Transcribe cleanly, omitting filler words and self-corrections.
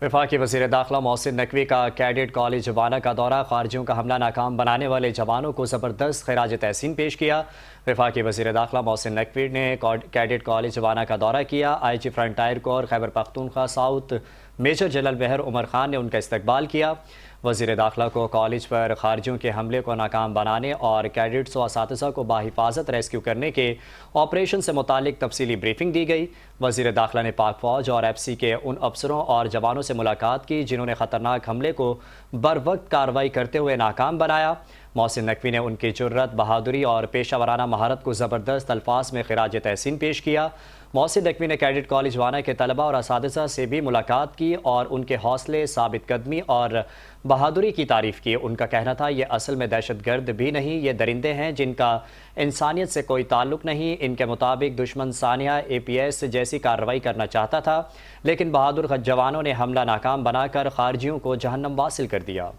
वफाकी वज़ीर दाखिला मोहसिन नकवी का कैडेट कॉलेज वाना का दौरा। खारजियों का हमला नाकाम बनाने वाले जवानों को ज़बरदस्त खिराज तहसीन पेश किया। वफाकी वज़ीर दाखिला मोहसिन नकवी ने कैडेट कॉलेज वाना का दौरा किया। IG frontier corps Khyber Pakhtunkhwa south major general Bahar Umar Khan ने उनका इस्तकबाल किया। वज़ीर दाखिला को कॉलेज पर खारजियों के हमले को नाकाम बनाने और कैडेट्स व असातिज़ा को बाहिफाजत रेस्क्यू करने के ऑपरेशन से मुतालिक तफसीली ब्रीफिंग दी गई। वज़ीर दाखिला ने पाक फ़ौज और FC के उन अफसरों और जवानों से मुलाकात की जिन्होंने ख़तरनाक हमले को बरवक्त कार्रवाई करते हुए नाकाम बनाया। मोहसिन नकवी ने उनकी जुर्रत, बहादुरी और पेशा वराना महारत को ज़बरदस्त अल्फाज में खिराज तहसीन पेश किया। मोहसिन नकवी ने कैडेट कॉलेज वाना के तलबा और असातिज़ा से भी मुलाकात की और उनके हौसले, साबित कदमी और बहादुरी की तारीफ़ की। उनका कहना था, ये असल में दहशत गर्द भी नहीं, ये दरिंदे हैं जिनका इंसानियत से कोई ताल्लुक़ नहीं। इनके मुताबिक दुश्मन सानिया APS जैसी कार्रवाई करना चाहता था, लेकिन बहादुर जवानों ने हमला नाकाम बनाकर खारजियों को जहन्नम वासिल कर दिया।